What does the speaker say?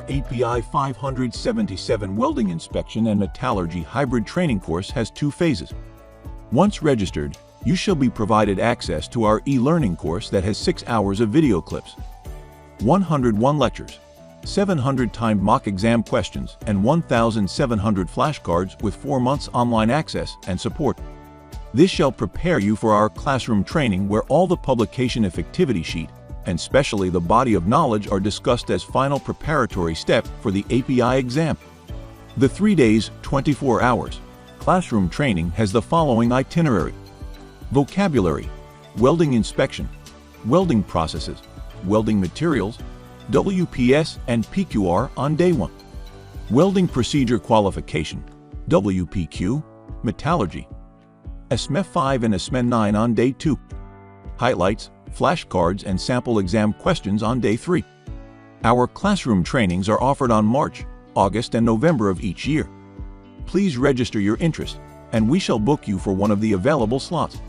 API 577 Welding Inspection and Metallurgy Hybrid Training course has 2 phases. Once registered, you shall be provided access to our e-learning course that has 6 hours of video clips, 101 lectures, 700 timed mock exam questions, and 1,700 flashcards with 4 months online access and support. This shall prepare you for our classroom training where all the publication effectivity sheet and specially the body of knowledge are discussed as final preparatory step for the API exam. The 3 days, 24 hours classroom training has the following itinerary: vocabulary, welding inspection, welding processes, welding materials, WPS and PQR on day 1, welding procedure qualification, WPQ, metallurgy, SME 5 and SME 9 on day 2, highlights, flashcards and sample exam questions on day 3. Our classroom trainings are offered on March, August and November of each year. Please register your interest, and we shall book you for one of the available slots.